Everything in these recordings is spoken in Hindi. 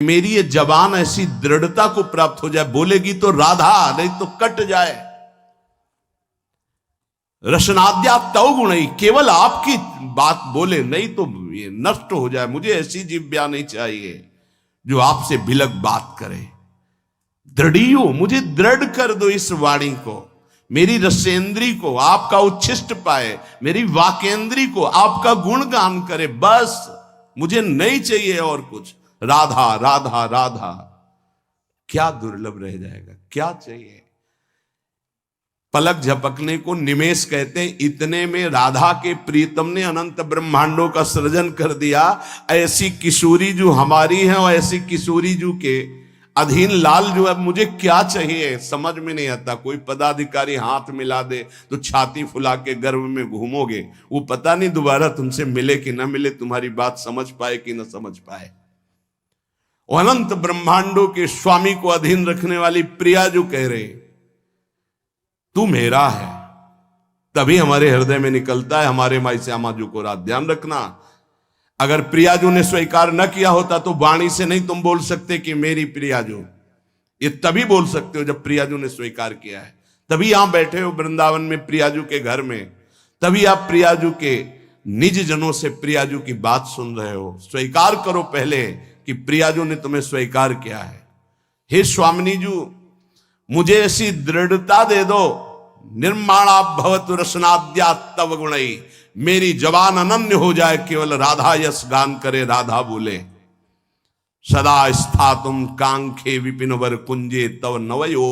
मेरी ये जबान ऐसी दृढ़ता को प्राप्त हो जाए, बोलेगी तो राधा नहीं तो कट जाए। रसनाद्या तव गुण ही, केवल आपकी बात बोले नहीं तो ये नष्ट हो जाए। मुझे ऐसी जिह्वा नहीं चाहिए जो आपसे बिलक बात करे। दृढ़ियो, मुझे दृढ़ कर दो इस वाणी को, मेरी रसेंद्री को आपका उच्छिष्ट पाए, मेरी वाकेंद्री को आपका गुणगान करे। बस मुझे नहीं चाहिए और कुछ। राधा राधा राधा, क्या दुर्लभ रह जाएगा, क्या चाहिए। पलक झपकने को निमेष कहते हैं। इतने में राधा के प्रीतम ने अनंत ब्रह्मांडों का सृजन कर दिया। ऐसी किशोरी जो हमारी है और ऐसी किशोरी जो के अधीन लाल जो है, मुझे क्या चाहिए समझ में नहीं आता। कोई पदाधिकारी हाथ मिला दे तो छाती फुला के गर्भ में घूमोगे, वो पता नहीं दोबारा तुमसे मिले कि ना मिले, तुम्हारी बात समझ पाए कि ना समझ पाए। अनंत ब्रह्मांडों के स्वामी को अधीन रखने वाली प्रिया जो कह रहे तू मेरा है, तभी हमारे हृदय में निकलता है हमारे माई श्यामा जी को रात। ध्यान रखना, अगर प्रियाजू ने स्वीकार न किया होता तो वाणी से नहीं तुम बोल सकते कि मेरी प्रियाजू। ये तभी बोल सकते हो जब प्रियाजू ने स्वीकार किया है। तभी यहां बैठे हो वृंदावन में प्रियाजू के घर में, तभी आप प्रियाजू के निज जनों से प्रियाजू की बात सुन रहे हो। स्वीकार करो पहले कि प्रियाजू ने तुम्हें स्वीकार किया है। हे स्वामिनी जू, मुझे ऐसी दृढ़ता दे दो, निर्माणा भवतु रसनाद्या तव गुणई, मेरी जवान अनन्य हो जाए, केवल राधा यश गान करे, राधा बोले। सदा स्थातुम कांखे विपिन वर कुंजे तव नवयो,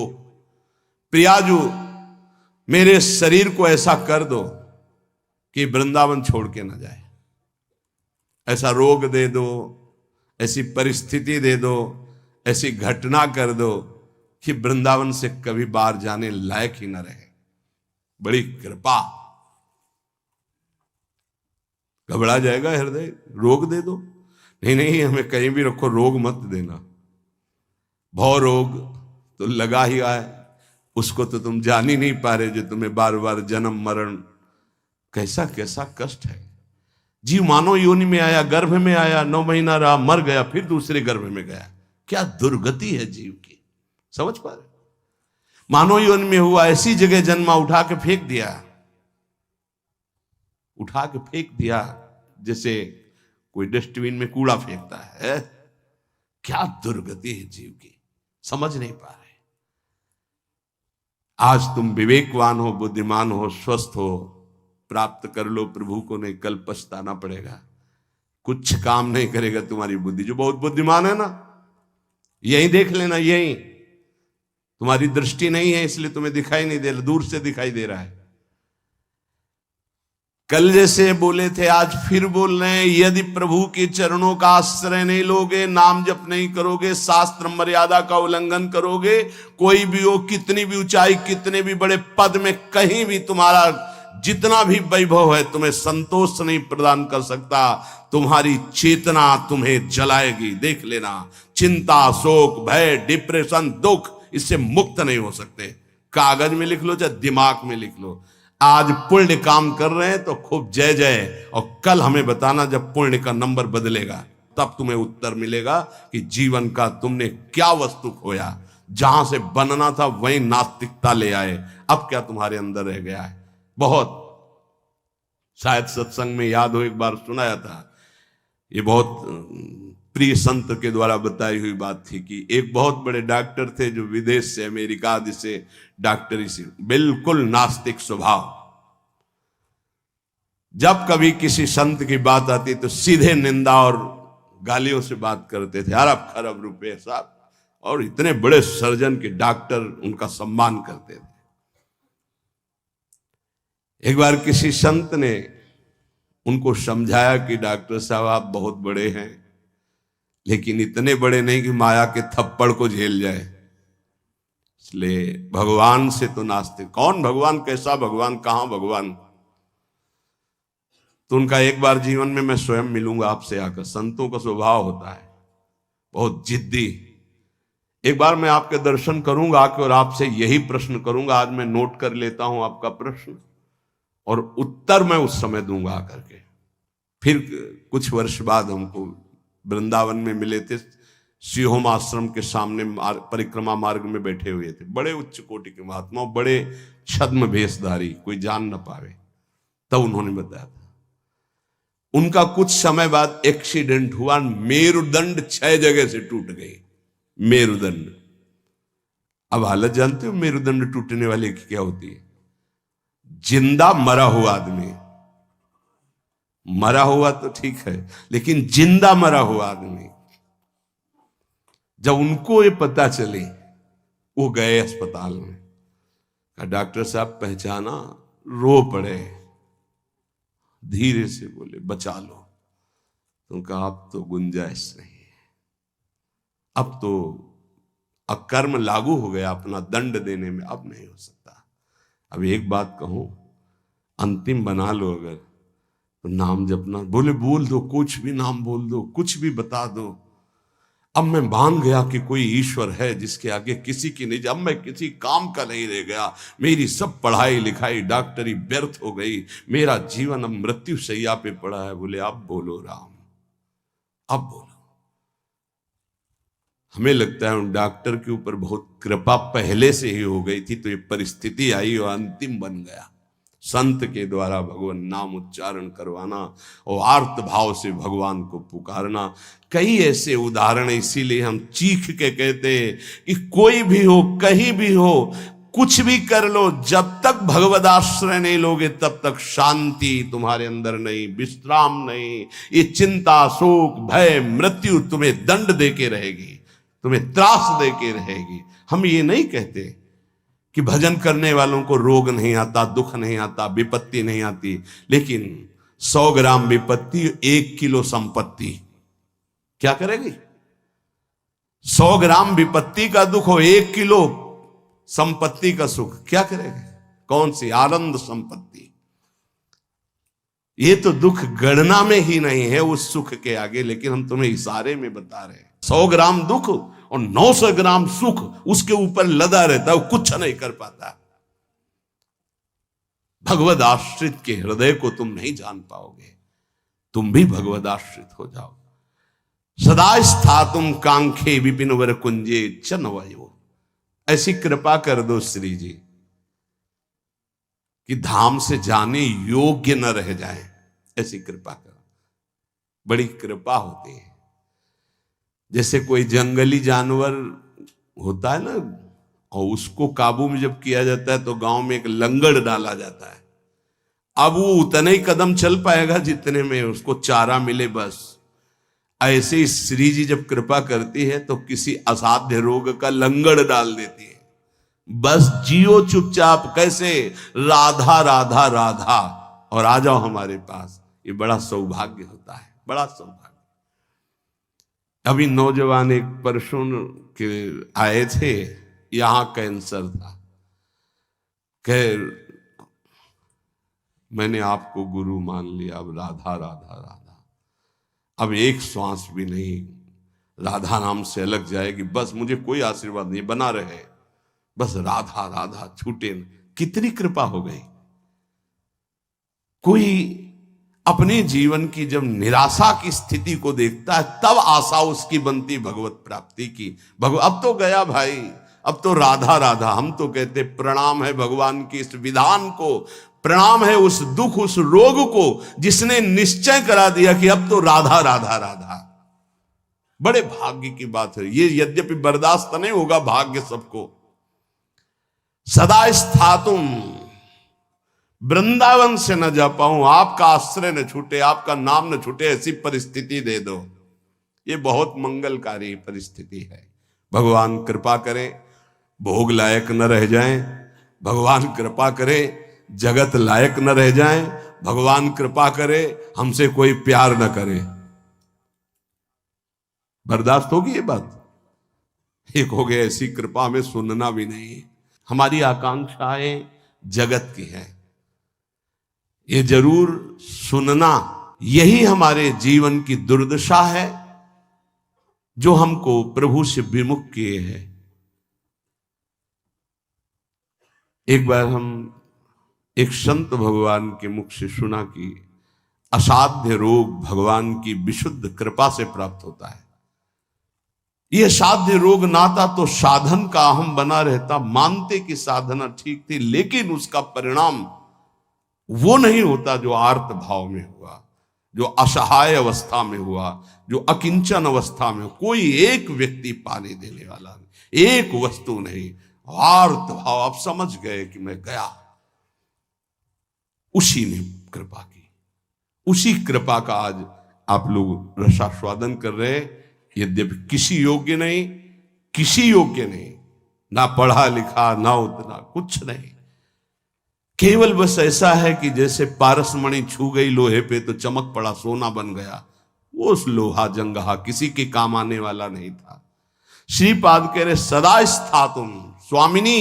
प्रियाजू मेरे शरीर को ऐसा कर दो कि वृंदावन छोड़ के ना जाए। ऐसा रोग दे दो, ऐसी परिस्थिति दे दो, ऐसी घटना कर दो कि वृंदावन से कभी बाहर जाने लायक ही न रहे। बड़ी कृपा। घबरा जाएगा हृदय, रोग दे दो। नहीं नहीं, हमें कहीं भी रखो, रोग मत देना। भव रोग तो लगा ही आए, उसको तो तुम जान ही नहीं पा रहे, जो तुम्हें बार बार जन्म मरण, कैसा कैसा कष्ट है। जीव मानव योनि में आया, गर्भ में आया, 9 महीना रहा, मर गया, फिर दूसरे गर्भ में गया। क्या दुर्गति है जीव की, समझ पा रहे। मानव योनि में हुआ, ऐसी जगह जन्मा, उठा के फेंक दिया, उठा के फेंक दिया जैसे कोई डस्टबिन में कूड़ा फेंकता है। क्या दुर्गति है जीव की, समझ नहीं पा रहे। आज तुम विवेकवान हो, बुद्धिमान हो, स्वस्थ हो, प्राप्त कर लो प्रभु को, नहीं कल पछताना पड़ेगा। कुछ काम नहीं करेगा तुम्हारी बुद्धि। जो बहुत बुद्धिमान है ना, यही देख लेना, यही तुम्हारी दृष्टि नहीं है इसलिए तुम्हें दिखाई नहीं दे रहा, दूर से दिखाई दे रहा है। कल जैसे बोले थे आज फिर बोल रहे हैं, यदि प्रभु के चरणों का आश्रय नहीं लोगे, नाम जप नहीं करोगे, शास्त्र मर्यादा का उल्लंघन करोगे, कोई भी हो, कितनी भी ऊंचाई, कितने भी बड़े पद में, कहीं भी तुम्हारा जितना भी वैभव है, तुम्हें संतोष नहीं प्रदान कर सकता। तुम्हारी चेतना तुम्हें जलाएगी, देख लेना। चिंता, शोक, भय, डिप्रेशन, दुख, इससे मुक्त नहीं हो सकते। कागज में लिख लो चाहे दिमाग में लिख लो। आज पुण्य काम कर रहे हैं तो खूब जय जय, और कल हमें बताना जब पुण्य का नंबर बदलेगा, तब तुम्हें उत्तर मिलेगा कि जीवन का तुमने क्या वस्तु खोया। जहां से बनना था वहीं नास्तिकता ले आए, अब क्या तुम्हारे अंदर रह गया है। बहुत शायद सत्संग में याद हो, एक बार सुनाया था, ये बहुत प्रिय संत के द्वारा बताई हुई बात थी कि एक बहुत बड़े डॉक्टर थे जो विदेश से, अमेरिका आदि से डॉक्टरी से, बिल्कुल नास्तिक स्वभाव। जब कभी किसी संत की बात आती तो सीधे निंदा और गालियों से बात करते थे। अरब खरब रुपए साहब, और इतने बड़े सर्जन के डॉक्टर उनका सम्मान करते थे। एक बार किसी संत ने उनको समझाया कि डॉक्टर साहब आप बहुत बड़े हैं, लेकिन इतने बड़े नहीं कि माया के थप्पड़ को झेल जाए, इसलिए भगवान से तो नास्तिक। कौन भगवान, कैसा भगवान, कहां भगवान। तो उनका एक बार जीवन में मैं स्वयं मिलूंगा आपसे आकर। संतों का स्वभाव होता है बहुत जिद्दी। एक बार मैं आपके दर्शन करूंगा आके और आपसे यही प्रश्न करूंगा। आज मैं नोट कर लेता हूं आपका प्रश्न, और उत्तर मैं उस समय दूंगा आकर के। फिर कुछ वर्ष बाद हमको वृंदावन में मिले थे सिहोम आश्रम के सामने परिक्रमा मार्ग में बैठे हुए थे, बड़े उच्च कोटि के महात्मा, बड़े छद्म भेषधारी, कोई जान न पावे। तब उन्होंने बताया था उनका कुछ समय बाद एक्सीडेंट हुआ, मेरुदंड 6 जगह से टूट गई। मेरुदंड, अब हालत जानते हो मेरुदंड टूटने वाले की क्या होती है? जिंदा मरा हुआ आदमी, मरा हुआ तो ठीक है, लेकिन जिंदा मरा हुआ आदमी, जब उनको ये पता चले, वो गए अस्पताल में, कहा डॉक्टर साहब पहचाना? रो पड़े, धीरे से बोले बचा लो। तो कहा अब तो गुंजाइश नहीं है, अब तो अकर्म लागू हो गया, अपना दंड देने में अब नहीं हो सकता। अब एक बात कहूं, अंतिम बना लो अगर, तो नाम जपना। बोले बोल दो, कुछ भी नाम बोल दो, कुछ भी बता दो। अब मैं मान गया कि कोई ईश्वर है जिसके आगे किसी की नहीं, अब मैं किसी काम का नहीं रह गया। मेरी सब पढ़ाई लिखाई डॉक्टरी व्यर्थ हो गई, मेरा जीवन अब मृत्यु शैया पे पड़ा है। बोले अब बोलो राम, अब बोलो। हमें लगता है उन डॉक्टर के ऊपर बहुत कृपा पहले से ही हो गई थी, तो ये परिस्थिति आई और अंतिम बन गया। संत के द्वारा भगवान नाम उच्चारण करवाना और आर्त भाव से भगवान को पुकारना, कई ऐसे उदाहरण, इसीलिए हम चीख के कहते हैं कि कोई भी हो, कहीं भी हो, कुछ भी कर लो, जब तक भगवद आश्रय नहीं लोगे तब तक शांति तुम्हारे अंदर नहीं, विश्राम नहीं। ये चिंता, शोक, भय, मृत्यु तुम्हें दंड देके रहेगी, तुम्हें त्रास देके रहेगी। हम ये नहीं कहते कि भजन करने वालों को रोग नहीं आता, दुख नहीं आता, विपत्ति नहीं आती, लेकिन 100 ग्राम विपत्ति 1 किलो संपत्ति क्या करेगी? 100 ग्राम विपत्ति का दुख हो, 1 किलो संपत्ति का सुख क्या करेगा? कौन सी आनंद संपत्ति? ये तो दुख गणना में ही नहीं है उस सुख के आगे, लेकिन हम तुम्हें इशारे में बता रहे हैं। 100 ग्राम दुख और 900 ग्राम सुख उसके ऊपर लदा रहता है, वो कुछ नहीं कर पाता। भगवद आश्रित के हृदय को तुम नहीं जान पाओगे। तुम भी भगवद आश्रित हो जाओ। सदा स्थातुम कांखे विपिन वर कुंजे चनवयो। ऐसी कृपा कर दो श्री जी कि धाम से जाने योग्य न रह जाए, ऐसी कृपा करो। बड़ी कृपा होती है। जैसे कोई जंगली जानवर होता है ना, और उसको काबू में जब किया जाता है तो गांव में एक लंगड़ डाला जाता है। अब वो उतने ही कदम चल पाएगा जितने में उसको चारा मिले, बस। ऐसे ही श्री जी जब कृपा करती है तो किसी असाध्य रोग का लंगड़ डाल देती है, बस जियो चुपचाप। कैसे? राधा राधा राधा, और आ जाओ हमारे पास। ये बड़ा सौभाग्य होता है, बड़ा सौभाग्य। अभी नौजवान एक परसों के आए थे, यहां कैंसर था। कह मैंने आपको गुरु मान लिया, अब राधा राधा राधा, अब एक श्वास भी नहीं राधा नाम से अलग जाएगी, बस मुझे कोई आशीर्वाद नहीं, बना रहे, बस राधा राधा छूटे। कितनी कृपा हो गई। कोई अपने जीवन की जब निराशा की स्थिति को देखता है तब आशा उसकी बनती भगवत प्राप्ति की। अब तो गया भाई, अब तो राधा राधा। हम तो कहते प्रणाम है भगवान की इस विधान को, प्रणाम है उस दुख, उस रोग को जिसने निश्चय करा दिया कि अब तो राधा राधा राधा। बड़े भाग्य की बात है ये, यद्यपि बर्दाश्त नहीं होगा भाग्य सबको। सदा स्थातुम, वृंदावन से न जा पाऊं, आपका आश्रय न छूटे, आपका नाम न छूटे, ऐसी परिस्थिति दे दो। ये बहुत मंगलकारी परिस्थिति है। भगवान कृपा करे भोग लायक न रह जाएं, भगवान कृपा करे जगत लायक न रह जाएं, भगवान कृपा करे हमसे कोई प्यार न करे। बर्दाश्त होगी ये बात? एक हो गया ऐसी कृपा हमें सुनना भी नहीं। हमारी आकांक्षाएं जगत की है, ये जरूर सुनना। यही हमारे जीवन की दुर्दशा है जो हमको प्रभु से विमुख किए हैं। एक बार हम एक संत भगवान के मुख से सुना कि असाध्य रोग भगवान की विशुद्ध कृपा से प्राप्त होता है। यह साध्य रोग नाता तो साधन का अहम बना रहता। मानते कि साधना ठीक थी, लेकिन उसका परिणाम वो नहीं होता जो आर्त भाव में हुआ, जो असहाय अवस्था में हुआ, जो अकिंचन अवस्था में। कोई एक व्यक्ति पानी देने वाला नहीं, एक वस्तु नहीं, आर्त भाव। आप समझ गए कि मैं गया, उसी ने कृपा की। उसी कृपा का आज आप लोग रसास्वादन कर रहे हैं। यद्यपि किसी योग्य नहीं, किसी योग्य नहीं, ना पढ़ा लिखा, ना उतना कुछ नहीं, केवल बस ऐसा है कि जैसे पारसमणि छू गई लोहे पे तो चमक पड़ा, सोना बन गया। वो उस लोहा जंगहा किसी के काम आने वाला नहीं था। श्रीपाद कह रहे सदा स्था तुम स्वामिनी,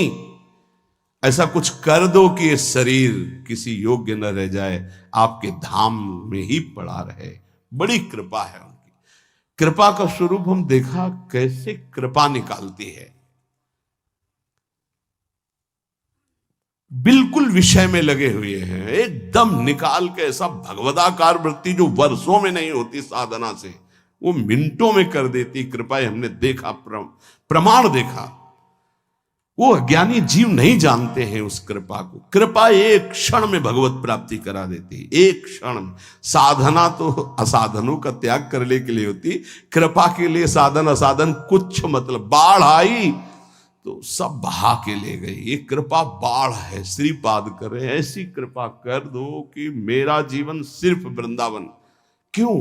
ऐसा कुछ कर दो कि ये शरीर किसी योग्य न रह जाए, आपके धाम में ही पड़ा रहे। बड़ी कृपा है उनकी। कृपा का स्वरूप हम देखा कैसे कृपा निकालती है। बिल्कुल विषय में लगे हुए हैं, एकदम निकाल के ऐसा भगवदाकार वृत्ति जो वर्षों में नहीं होती साधना से, वो मिनटों में कर देती कृपा। हमने देखा, प्रमाण देखा। वो अज्ञानी जीव नहीं जानते हैं उस कृपा को। कृपा एक क्षण में भगवत प्राप्ति करा देती, एक क्षण में। साधना तो असाधनों का त्याग करने के लिए होती, कृपा के लिए साधन असाधन कुछ मतलब। बाढ़ आई तो सब बहा के ले गई। ये कृपा बाढ़ है। श्रीपाद कर रहे, ऐसी कृपा कर दो कि मेरा जीवन सिर्फ वृंदावन। क्यों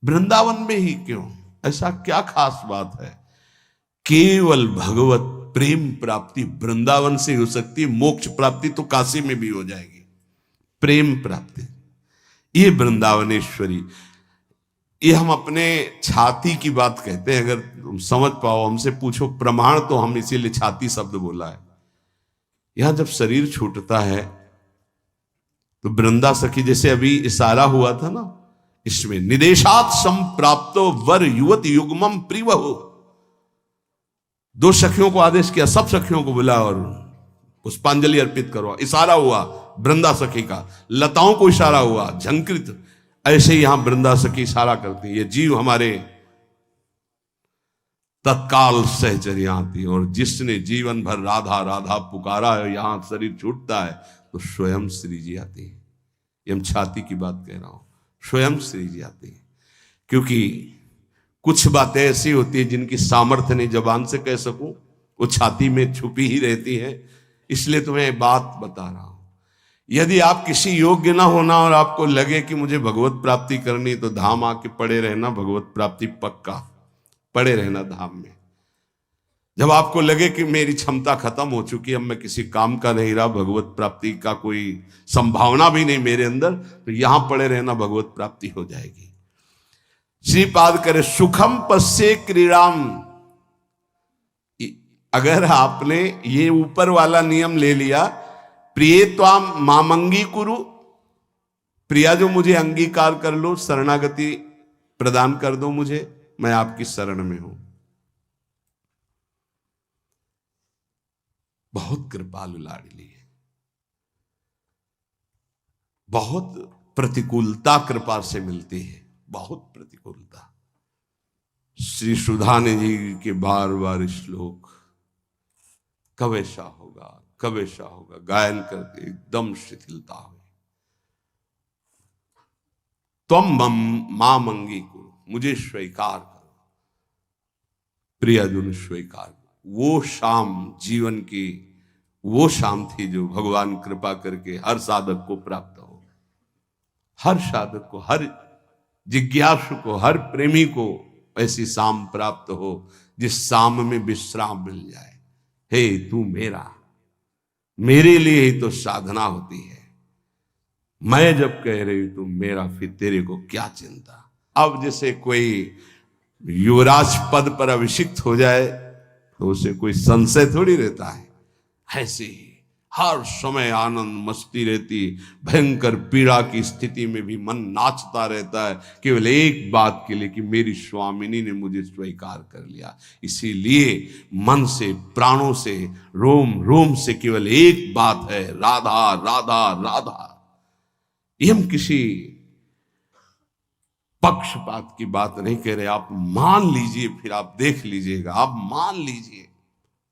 वृंदावन में ही? क्यों? ऐसा क्या खास बात है? केवल भगवत प्रेम प्राप्ति वृंदावन से हो सकती है। मोक्ष प्राप्ति तो काशी में भी हो जाएगी। प्रेम प्राप्ति ये वृंदावनेश्वरी। ये हम अपने छाती की बात कहते हैं। अगर तुम समझ पाओ, हमसे पूछो प्रमाण, तो हम इसीलिए छाती शब्द बोला है। यहां जब शरीर छूटता है तो वृंदा सखी, जैसे अभी इशारा हुआ था ना, इसमें निदेशात संप्राप्तो वर युवत युग्मम प्रिवहु। दो सखियों को आदेश किया, सब सखियों को बुला और पुष्पांजलि अर्पित करो। इशारा हुआ वृंदा सखी का, लताओं को इशारा हुआ, झंकृत। ऐसे ही यहां वृंदा सखी इशारा करती है। ये जीव हमारे तत्काल सहचर्या आती है। और जिसने जीवन भर राधा राधा पुकारा है, यहां शरीर छूटता है तो स्वयं श्री जी आती है। ये हम छाती की बात कह रहा हूं, स्वयं श्री जी आती है। क्योंकि कुछ बातें ऐसी होती है जिनकी सामर्थ्य नहीं जबान से कह सकूं, वो छाती में छुपी ही रहती है। इसलिए तुम्हें बात बता रहा हूं। यदि आप किसी योग्य ना होना और आपको लगे कि मुझे भगवत प्राप्ति करनी, तो धाम आके पड़े रहना, भगवत प्राप्ति पक्का। पड़े रहना धाम में। जब आपको लगे कि मेरी क्षमता खत्म हो चुकी, अब मैं किसी काम का नहीं रहा, भगवत प्राप्ति का कोई संभावना भी नहीं मेरे अंदर, तो यहां पड़े रहना, भगवत प्राप्ति हो जाएगी। श्रीपाद करे सुखम पश्ये क्रीड़ाम। अगर आपने ये ऊपर वाला नियम ले लिया, प्रिय त्वाम मामंगी कुरु, प्रिया जो मुझे अंगीकार कर लो, शरणागति प्रदान कर दो मुझे, मैं आपकी शरण में हूं। बहुत कृपालु लाडली है। बहुत प्रतिकूलता कृपा से मिलती है, बहुत प्रतिकूलता। श्री सुधाने जी के बार बार श्लोक, कब ऐसा होगा, कब ऐसा होगा, गायन करके एकदम शिथिलता हुई। तुम मां मंगी करो, मुझे स्वीकार करो, प्रियजन स्वीकार करो। वो शाम जीवन की वो शाम थी जो भगवान कृपा करके हर साधक को प्राप्त हो। हर साधक को, हर जिज्ञासु को, हर प्रेमी को ऐसी शाम प्राप्त हो जिस शाम में विश्राम मिल जाए। हे तू मेरा, मेरे लिए ही तो साधना होती है। मैं जब कह रही हूं तू मेरा, फिर तेरे को क्या चिंता। अब जैसे कोई युवराज पद पर अभिषिक्त हो जाए तो उसे कोई संशय थोड़ी रहता है। ऐसे ही हर समय आनंद मस्ती रहती, भयंकर पीड़ा की स्थिति में भी मन नाचता रहता है, केवल एक बात के लिए कि मेरी स्वामिनी ने मुझे स्वीकार कर लिया। इसीलिए मन से, प्राणों से, रोम रोम से केवल एक बात है, राधा राधा राधा। ये हम किसी पक्षपात की बात नहीं कह रहे, आप मान लीजिए, फिर आप देख लीजिएगा, आप मान लीजिए।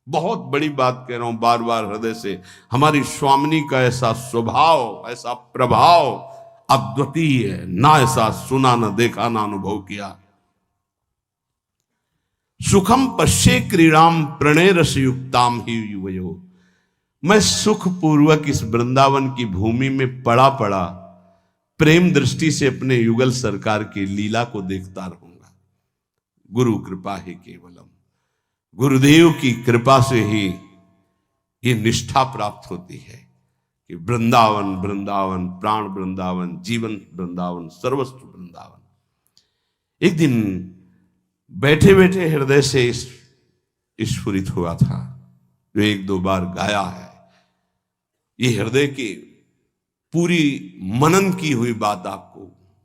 बहुत बड़ी बात कह रहा हूं बार बार हृदय से। हमारी स्वामिनी का ऐसा स्वभाव, ऐसा प्रभाव अद्वितीय है, ना ऐसा सुना, ना देखा, ना अनुभव किया। सुखम पश्ये क्रीड़ाम प्रणय रस युक्ताम ही युवयो। मैं सुख पूर्वक इस वृंदावन की भूमि में पड़ा पड़ा प्रेम दृष्टि से अपने युगल सरकार की लीला को देखता रहूंगा। गुरु कृपा ही केवलम, गुरुदेव की कृपा से ही ये निष्ठा प्राप्त होती है कि वृंदावन वृंदावन, प्राण वृंदावन, जीवन वृंदावन, सर्वस्व वृंदावन। एक दिन बैठे बैठे हृदय से स्फुरित हुआ था, जो एक दो बार गाया है। ये हृदय की पूरी मनन की हुई बात आपको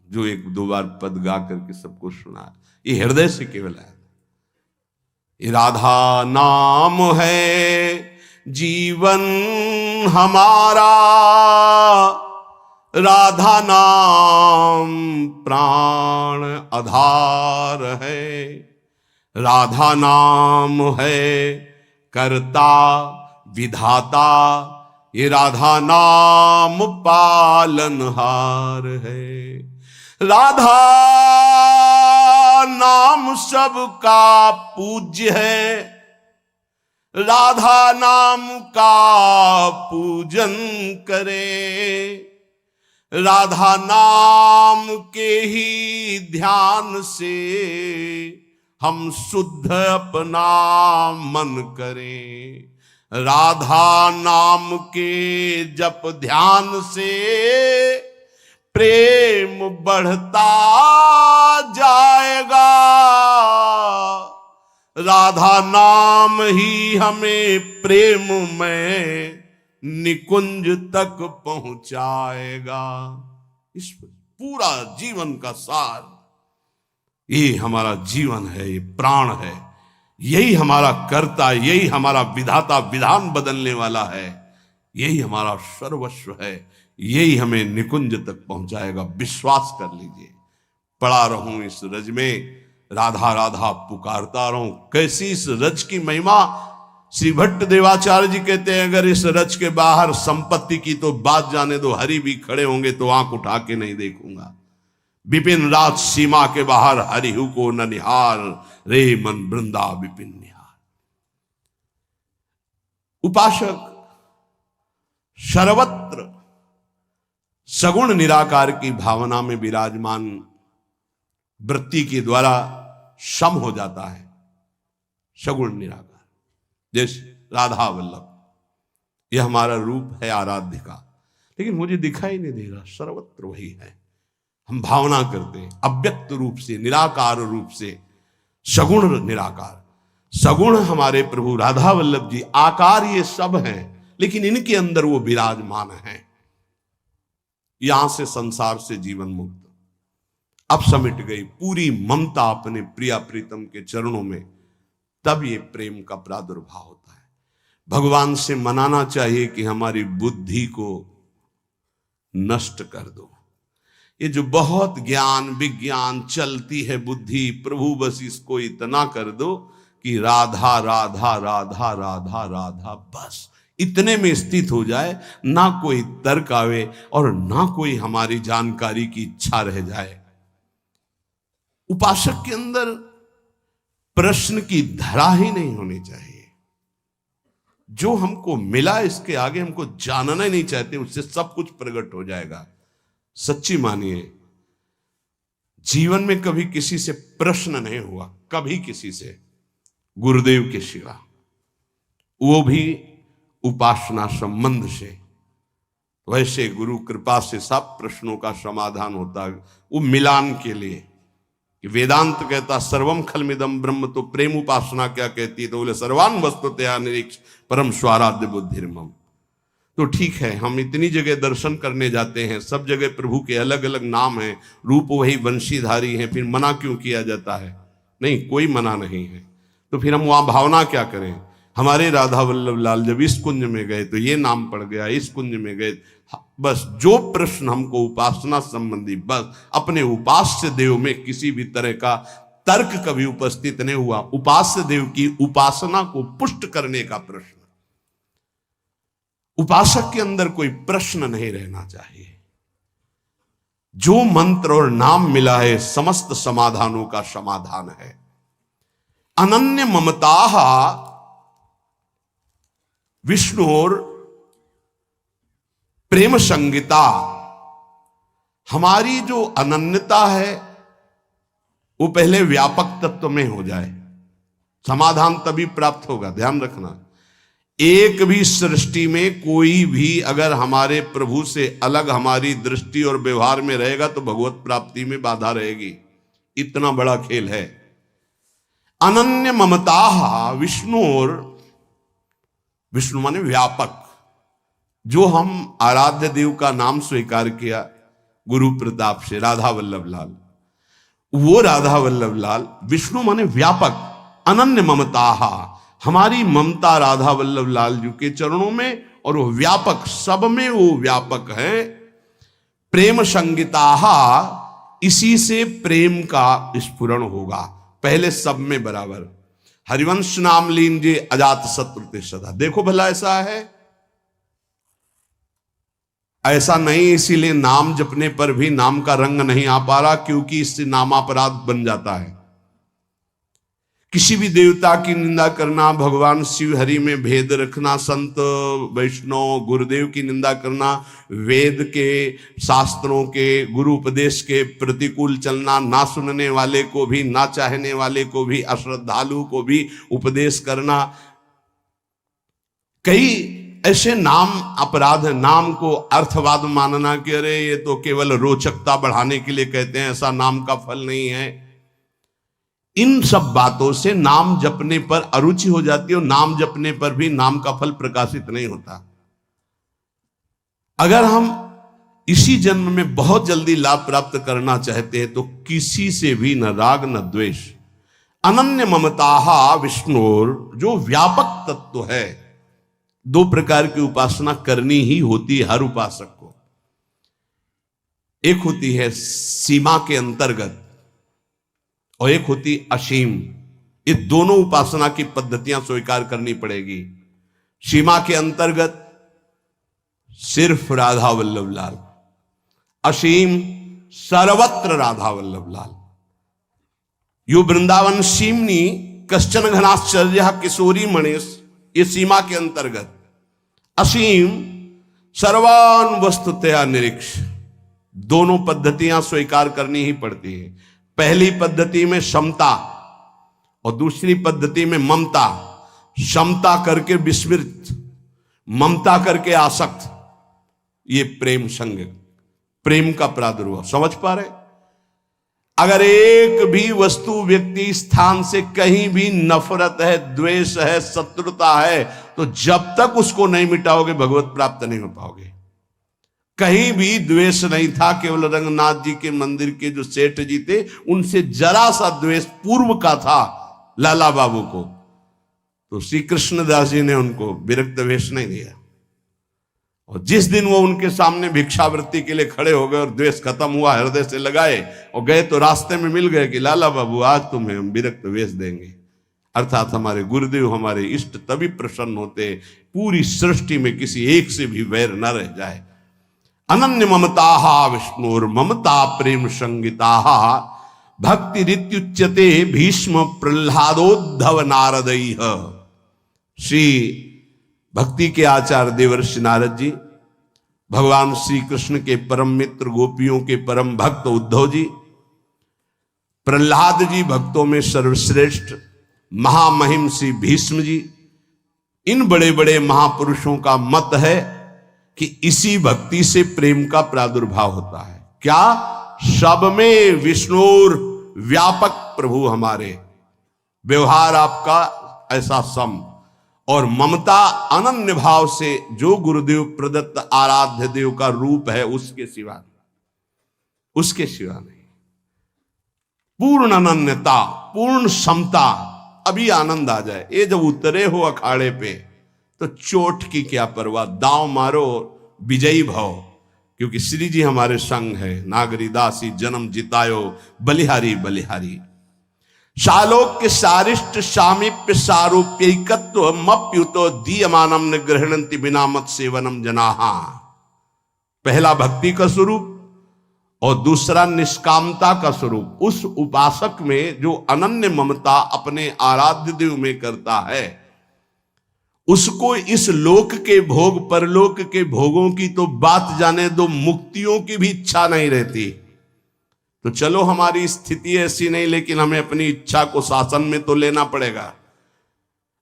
जो एक दो बार पद गा करके सबको सुना, ये हृदय से केवल है। ये राधा नाम है जीवन हमारा, राधा नाम प्राण आधार है, राधा नाम है कर्ता विधाता, ये राधा नाम पालनहार है। राधा नाम सबका पूज्य है, राधा नाम का पूजन करे, राधा नाम के ही ध्यान से हम शुद्ध अपना मन करें। राधा नाम के जप ध्यान से प्रेम बढ़ता जाएगा, राधा नाम ही हमें प्रेम में निकुंज तक पहुंचाएगा। इस पूरा जीवन का सार, ये हमारा जीवन है, ये प्राण है, यही हमारा कर्ता, यही हमारा विधाता, विधान बदलने वाला है, यही हमारा सर्वस्व है, यही हमें निकुंज तक पहुंचाएगा। विश्वास कर लीजिए। पड़ा रहूं इस रज में, राधा राधा पुकारता रहूं। कैसी इस रज की महिमा। श्री भट्ट देवाचार्य जी कहते हैं, अगर इस रज के बाहर संपत्ति की तो बात जाने दो, हरि भी खड़े होंगे तो आंख उठा के नहीं देखूंगा। विपिन राज सीमा के बाहर हरिहु को न निहार, रे मन वृंदा विपिन निहार। उपासक सर्वत्र सगुण निराकार की भावना में विराजमान वृत्ति के द्वारा सम हो जाता है। सगुण निराकार जैसे राधा वल्लभ, यह हमारा रूप है आराध्य का, लेकिन मुझे दिखाई नहीं दे रहा, सर्वत्र वही है। हम भावना करते हैं अव्यक्त रूप से, निराकार रूप से, सगुण निराकार। सगुण हमारे प्रभु राधा वल्लभ जी, आकार ये सब हैं, लेकिन इनके अंदर वो विराजमान हैं। यहां से संसार से जीवन मुक्त अब समिट गई पूरी ममता अपने प्रिया प्रीतम के चरणों में, तब ये प्रेम का प्रादुर्भाव होता है। भगवान से मनाना चाहिए कि हमारी बुद्धि को नष्ट कर दो। ये जो बहुत ज्ञान विज्ञान चलती है बुद्धि, प्रभु बस इसको इतना कर दो कि राधा राधा राधा राधा राधा, बस इतने में स्थित हो जाए, ना कोई तर्क आवे और ना कोई हमारी जानकारी की इच्छा रह जाए। उपासक के अंदर प्रश्न की धरा ही नहीं होनी चाहिए। जो हमको मिला इसके आगे हमको जानना ही नहीं चाहते, उससे सब कुछ प्रकट हो जाएगा। सच्ची मानिए, जीवन में कभी किसी से प्रश्न नहीं हुआ, कभी किसी से, गुरुदेव के सिवा, वो भी उपासना संबंध से। वैसे गुरु कृपा से सब प्रश्नों का समाधान होता है, वो मिलान के लिए। कि वेदांत कहता सर्वम खलमिदम ब्रह्म, तो प्रेम उपासना क्या कहती है? तो बोले सर्वान वस्तुतया निरीक्ष परम स्वाराध्य बुद्धिर्मम। तो ठीक है, हम इतनी जगह दर्शन करने जाते हैं, सब जगह प्रभु के अलग अलग नाम हैं, रूप वही वंशीधारी हैं, फिर मना क्यों किया जाता है? नहीं, कोई मना नहीं है। तो फिर हम वहां भावना क्या करें? हमारे राधा वल्लभ लाल जब इस कुंज में गए तो ये नाम पड़ गया, इस कुंज में गए। बस जो प्रश्न हमको उपासना संबंधी, बस अपने उपास्य देव में किसी भी तरह का तर्क कभी उपस्थित नहीं हुआ। उपास्य देव की उपासना को पुष्ट करने का प्रश्न, उपासक के अंदर कोई प्रश्न नहीं रहना चाहिए। जो मंत्र और नाम मिला है समस्त समाधानों का समाधान है। अनन्य ममता विष्णु और प्रेम संगीता। हमारी जो अनन्यता है वो पहले व्यापक तत्व में हो जाए, समाधान तभी प्राप्त होगा। ध्यान रखना, एक भी सृष्टि में कोई भी अगर हमारे प्रभु से अलग हमारी दृष्टि और व्यवहार में रहेगा तो भगवत प्राप्ति में बाधा रहेगी। इतना बड़ा खेल है। अनन्य ममता विष्णु, और विष्णु माने व्यापक। जो हम आराध्य देव का नाम स्वीकार किया गुरु प्रताप से, राधा वल्लभ लाल, वो राधा वल्लभ लाल विष्णु माने व्यापक। अनन्य ममता, हमारी ममता राधा वल्लभ लाल जी के चरणों में, और वो व्यापक, सब में वो व्यापक है। प्रेम संगीता, इसी से प्रेम का स्फुरण होगा। पहले सब में बराबर। हरिवंश नाम लीजिए अजात शत्रु ते सदा। देखो भला ऐसा है? ऐसा नहीं। इसीलिए नाम जपने पर भी नाम का रंग नहीं आ पा रहा, क्योंकि इससे नामापराध बन जाता है। किसी भी देवता की निंदा करना, भगवान शिव हरि में भेद रखना, संत वैष्णव गुरुदेव की निंदा करना, वेद के शास्त्रों के गुरु उपदेश के प्रतिकूल चलना, ना सुनने वाले को भी, ना चाहने वाले को भी, अश्रद्धालु को भी उपदेश करना, कई ऐसे नाम अपराध है। नाम को अर्थवाद मानना कि अरे ये तो केवल रोचकता बढ़ाने के लिए कहते हैं, ऐसा नाम का फल नहीं है। इन सब बातों से नाम जपने पर अरुचि हो जाती है, और नाम जपने पर भी नाम का फल प्रकाशित नहीं होता। अगर हम इसी जन्म में बहुत जल्दी लाभ प्राप्त करना चाहते हैं तो किसी से भी न राग न द्वेष। अनन्य ममता विष्णुर, जो व्यापक तत्व है। दो प्रकार की उपासना करनी ही होती है हर उपासक को। एक होती है सीमा के अंतर्गत, और एक होती असीम। ये दोनों उपासना की पद्धतियां स्वीकार करनी पड़ेगी। सीमा के अंतर्गत सिर्फ राधा वल्लभ लाल, असीम सर्वत्र राधा वल्लभ लाल। यो वृंदावन सीमनी कश्चन घनाश्चर्य किशोरी मणेश, ये सीमा के अंतर्गत। असीम सर्वान वस्तुतया निरीक्ष। दोनों पद्धतियां स्वीकार करनी ही पड़ती है। पहली पद्धति में समता और दूसरी पद्धति में ममता। समता करके विस्मृत, ममता करके आसक्त। ये प्रेम संग, प्रेम का प्रादुर्भाव। समझ पा रहे? अगर एक भी वस्तु व्यक्ति स्थान से कहीं भी नफरत है, द्वेष है, शत्रुता है, तो जब तक उसको नहीं मिटाओगे भगवत प्राप्त नहीं हो पाओगे। कहीं भी द्वेष नहीं था। केवल रंगनाथ जी के मंदिर के जो सेठ जी थे उनसे जरा सा द्वेष पूर्व का था लाला बाबू को, तो श्री कृष्णदास जी ने उनको विरक्त वेश नहीं दिया। और जिस दिन वो उनके सामने भिक्षावृत्ति के लिए खड़े हो गए और द्वेष खत्म हुआ, हृदय से लगाए और गए, तो रास्ते में मिल गए कि लाला बाबू आज तुम्हें हम विरक्त वेश देंगे। अर्थात हमारे गुरुदेव, हमारे इष्ट तभी प्रसन्न होते पूरी सृष्टि में किसी एक से भी वैर न रह जाए। अनन्य ममता विष्णुर ममता प्रेम संगीता भक्ति रित्युच्यते भीष्म प्रह्लादोद्धव नारदैः। श्री भक्ति के आचार्य देवर्षि नारद जी, भगवान श्री कृष्ण के परम मित्र, गोपियों के परम भक्त उद्धव जी, प्रह्लाद जी भक्तों में सर्वश्रेष्ठ, महामहिम श्री भीष्म जी, इन बड़े बड़े महापुरुषों का मत है कि इसी भक्ति से प्रेम का प्रादुर्भाव होता है। क्या? सब में विष्णुर व्यापक प्रभु हमारे, व्यवहार आपका ऐसा सम, और ममता अनन्य भाव से जो गुरुदेव प्रदत्त आराध्य देव का रूप है उसके सिवा, उसके सिवा नहीं। पूर्ण अनन्यता, पूर्ण समता। अभी आनंद आ जाए। ये जब उतरे हो अखाड़े पे तो चोट की क्या परवाह, दांव मारो विजयी भव, क्योंकि श्री जी हमारे संग है। नागरी दासी जन्म जितायो बलिहारी बलिहारी। शालोक के सारिष्ट सामीप्य सारूप्यकत्व मप्युतो दीयमानम न गृहणंति बिना मत सेवनम जनाहा। पहला भक्ति का स्वरूप और दूसरा निष्कामता का स्वरूप। उस उपासक में जो अनन्य ममता अपने आराध्य देव में करता है, उसको इस लोक के भोग परलोक के भोगों की तो बात जाने दो, मुक्तियों की भी इच्छा नहीं रहती। तो चलो हमारी स्थिति ऐसी नहीं, लेकिन हमें अपनी इच्छा को शासन में तो लेना पड़ेगा।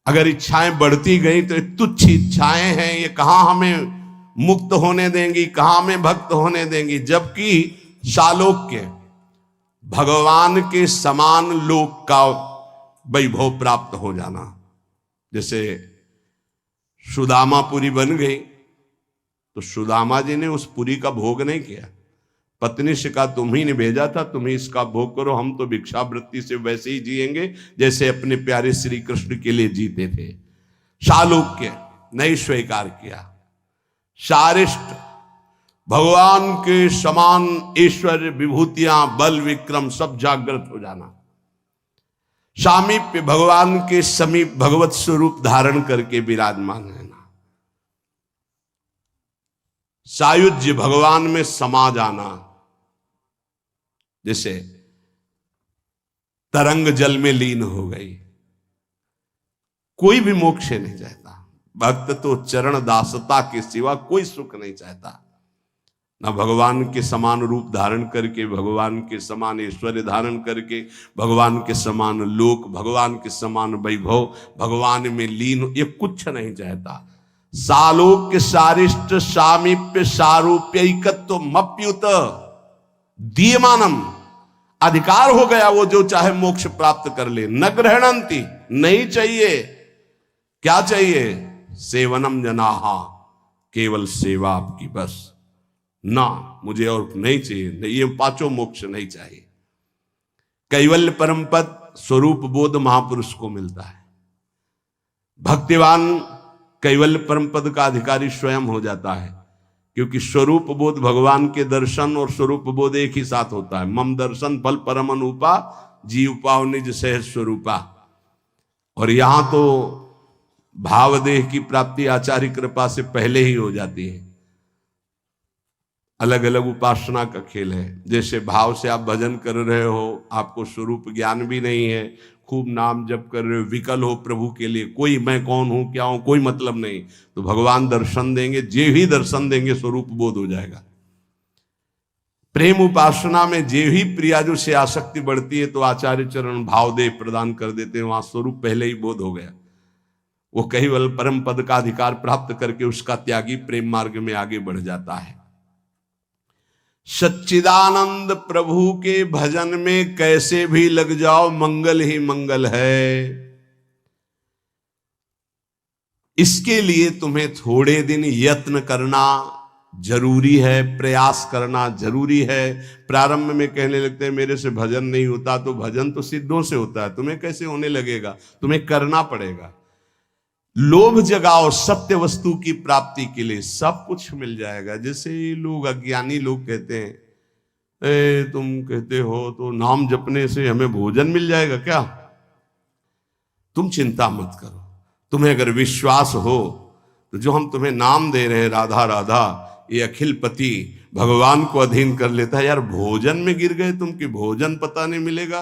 अगर इच्छाएं बढ़ती गई तो तुच्छ इच्छाएं हैं, ये कहां हमें मुक्त होने देंगी, कहां हमें भक्त होने देंगी। जबकि शालोक्य भगवान के समान लोक का वैभव प्राप्त हो जाना। जैसे सुदामा पुरी बन गई तो सुदामा जी ने उस पुरी का भोग नहीं किया, पत्नी से कहा तुम्ही ने भेजा था, तुम ही इसका भोग करो, हम तो भिक्षावृत्ति से वैसे ही जिएंगे जैसे अपने प्यारे श्री कृष्ण के लिए जीते थे। शालोक्य नहीं स्वीकार किया। शारिष्ट भगवान के समान ऐश्वर्य विभूतियां बल विक्रम सब जागृत हो जाना। सामीप्य भगवान के समीप भगवत स्वरूप धारण करके विराजमान रहना। सायुज्य भगवान में समा जाना। जैसे तरंग जल में लीन हो गई, कोई भी मोक्ष नहीं चाहता। भक्त तो चरण दासता के सिवा कोई सुख नहीं चाहता। ना भगवान के समान रूप धारण करके, भगवान के समान ऐश्वर्य धारण करके, भगवान के समान लोक, भगवान के समान वैभव, भगवान में लीन, ये कुछ नहीं चाहता। सालोक के सारिष्ट सामीप्य सारूप्यकत्व मप्युत दीयमानम। अधिकार हो गया, वो जो चाहे मोक्ष प्राप्त कर ले। न ग्रहणंती, नहीं चाहिए। क्या चाहिए? सेवनम जनाहा, केवल सेवा आपकी बस। ना मुझे और नहीं चाहिए, नहीं, ये पांचों मोक्ष नहीं चाहिए। कैवल्य परम पद स्वरूप बोध महापुरुष को मिलता है। भक्तिवान कैवल्य परम पद का अधिकारी स्वयं हो जाता है, क्योंकि स्वरूप बोध भगवान के दर्शन और स्वरूप बोध एक ही साथ होता है। मम दर्शन फल परम अनुपा जीव पाव निज सहज स्वरूपा। और यहां तो भावदेह की प्राप्ति आचार्य कृपा से पहले ही हो जाती है। अलग अलग उपासना का खेल है। जैसे भाव से आप भजन कर रहे हो, आपको स्वरूप ज्ञान भी नहीं है, खूब नाम जप कर रहे हो, विकल हो प्रभु के लिए, कोई मैं कौन हूं क्या हूं कोई मतलब नहीं, तो भगवान दर्शन देंगे, जे ही दर्शन देंगे स्वरूप बोध हो जाएगा। प्रेम उपासना में जे ही प्रियाजु से आसक्ति बढ़ती है तो आचार्य चरण भावदेह प्रदान कर देते हैं, वहां स्वरूप पहले ही बोध हो गया। वो केवल परम पद का अधिकार प्राप्त करके उसका त्यागी प्रेम मार्ग में आगे बढ़ जाता है। सच्चिदानंद प्रभु के भजन में कैसे भी लग जाओ, मंगल ही मंगल है। इसके लिए तुम्हें थोड़े दिन यत्न करना जरूरी है, प्रयास करना जरूरी है। प्रारंभ में कहने लगते हैं मेरे से भजन नहीं होता, तो भजन तो सिद्धों से होता है, तुम्हें कैसे होने लगेगा? तुम्हें करना पड़ेगा। लोभ जगाओ सत्य वस्तु की प्राप्ति के लिए, सब कुछ मिल जाएगा। जैसे लोग अज्ञानी लोग कहते हैं तुम कहते हो तो नाम जपने से हमें भोजन मिल जाएगा क्या? तुम चिंता मत करो। तुम्हें अगर विश्वास हो तो जो हम तुम्हें नाम दे रहे हैं राधा राधा, ये अखिल पति भगवान को अधीन कर लेता है। यार भोजन में गिर गए तुम कि भोजन पता नहीं मिलेगा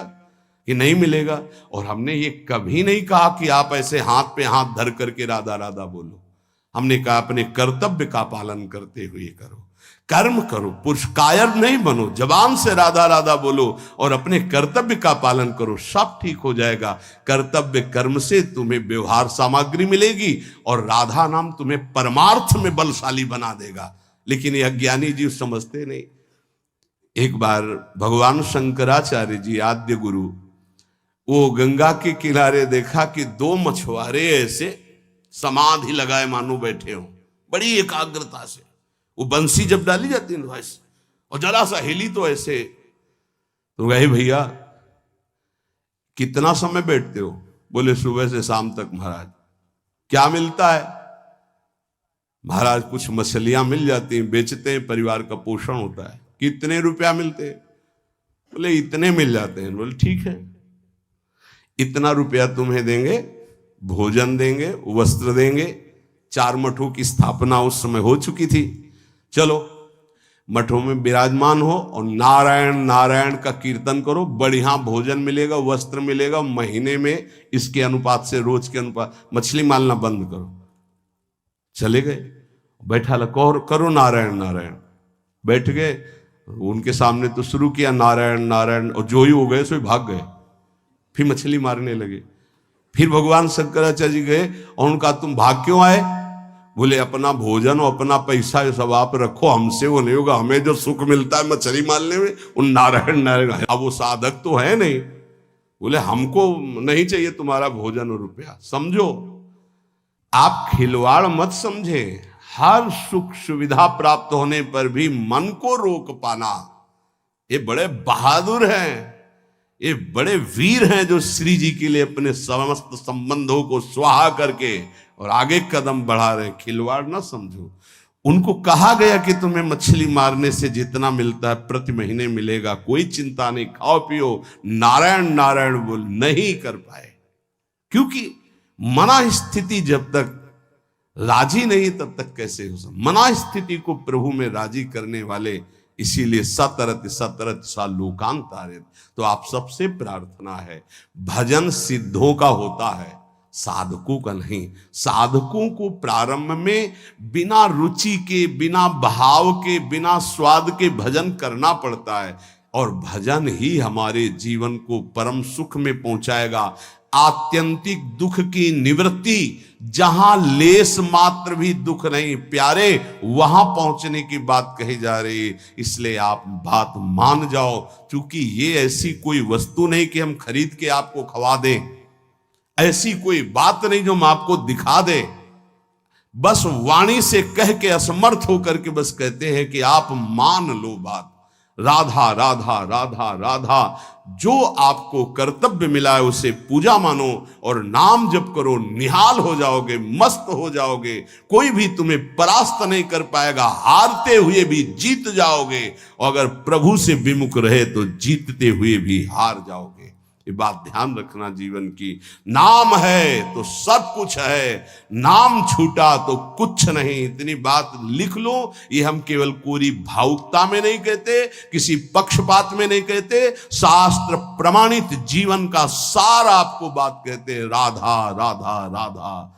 कि नहीं मिलेगा। और हमने ये कभी नहीं कहा कि आप ऐसे हाथ पे हाथ धर करके राधा राधा बोलो। हमने कहा अपने कर्तव्य का पालन करते हुए करो, कर्म करो, पुरुष कायर नहीं बनो, जबान से राधा राधा बोलो और अपने कर्तव्य का पालन करो, सब ठीक हो जाएगा। कर्तव्य कर्म से तुम्हें व्यवहार सामग्री मिलेगी और राधा नाम तुम्हें परमार्थ में बलशाली बना देगा। लेकिन ये अज्ञानी जीव समझते नहीं। एक बार भगवान शंकराचार्य जी आद्य गुरु, वो गंगा के किनारे देखा कि दो मछुआरे ऐसे समाधि लगाए मानो बैठे हो, बड़ी एकाग्रता से। वो बंसी जब डाली जाती है ऐसे, और जरा सा हिली तो ऐसे, तो गए भैया कितना समय बैठते हो? बोले सुबह से शाम तक महाराज। क्या मिलता है? महाराज कुछ मछलियां मिल जाती हैं, बेचते हैं, परिवार का पोषण होता है। कितने रुपया मिलते हैं? बोले इतने मिल जाते हैं। बोले ठीक है, इतना रुपया तुम्हें देंगे, भोजन देंगे, वस्त्र देंगे। 4 मठों की स्थापना उस समय हो चुकी थी। चलो मठों में विराजमान हो और नारायण नारायण का कीर्तन करो, बढ़िया भोजन मिलेगा, वस्त्र मिलेगा। महीने में इसके अनुपात से, रोज के अनुपात, मछली मारना बंद करो। चले गए, बैठा करो नारायण नारायण। बैठ गए, उनके सामने तो शुरू किया नारायण नारायण, और जो ही हो गए सो भाग गए। फिर मछली मारने लगे। फिर भगवान शंकराचार्य जी गए और उनका तुम भाग क्यों आए? बोले अपना भोजन और अपना पैसा ये सब आप रखो, हमसे वो नहीं होगा। हमें जो सुख मिलता है मछली मारने में, उन नारायण नारायण। अब वो साधक तो है नहीं। बोले हमको नहीं चाहिए तुम्हारा भोजन और रुपया। समझो, आप खिलवाड़ मत समझे। हर सुख सुविधा प्राप्त होने पर भी मन को रोक पाना, ये बड़े बहादुर हैं, ये बड़े वीर हैं जो श्री जी के लिए अपने समस्त संबंधों को स्वाहा करके और आगे कदम बढ़ा रहे हैं। खिलवाड़ ना समझो। उनको कहा गया कि तुम्हें मछली मारने से जितना मिलता है प्रति महीने मिलेगा, कोई चिंता नहीं, खाओ पियो, नारायण नारायण बोल। नहीं कर पाए, क्योंकि मना स्थिति जब तक राजी नहीं तब तक कैसे हो सकता। मना स्थिति को प्रभु में राजी करने वाले, इसीलिए सतरत सतरत सा लोकांतारित। तो आप सबसे प्रार्थना है, भजन सिद्धों का होता है, साधकों का नहीं। साधकों को प्रारंभ में बिना रुचि के, बिना भाव के, बिना स्वाद के भजन करना पड़ता है, और भजन ही हमारे जीवन को परम सुख में पहुंचाएगा। आत्यंतिक दुख की निवृत्ति, जहां लेस मात्र भी दुख नहीं प्यारे, वहां पहुंचने की बात कही जा रही है। इसलिए आप बात मान जाओ, क्योंकि ये ऐसी कोई वस्तु नहीं कि हम खरीद के आपको खवा दें, ऐसी कोई बात नहीं जो हम आपको दिखा दें। बस वाणी से कह के असमर्थ होकर के बस कहते हैं कि आप मान लो बात। राधा राधा राधा राधा, जो आपको कर्तव्य मिला है उसे पूजा मानो और नाम जप करो, निहाल हो जाओगे, मस्त हो जाओगे। कोई भी तुम्हें परास्त नहीं कर पाएगा, हारते हुए भी जीत जाओगे, और अगर प्रभु से विमुख रहे तो जीतते हुए भी हार जाओगे। ये बात ध्यान रखना जीवन की। नाम है तो सब कुछ है, नाम छूटा तो कुछ नहीं। इतनी बात लिख लो। ये हम केवल कोरी भावुकता में नहीं कहते, किसी पक्षपात में नहीं कहते, शास्त्र प्रमाणित जीवन का सार आपको बात कहते हैं। राधा राधा राधा।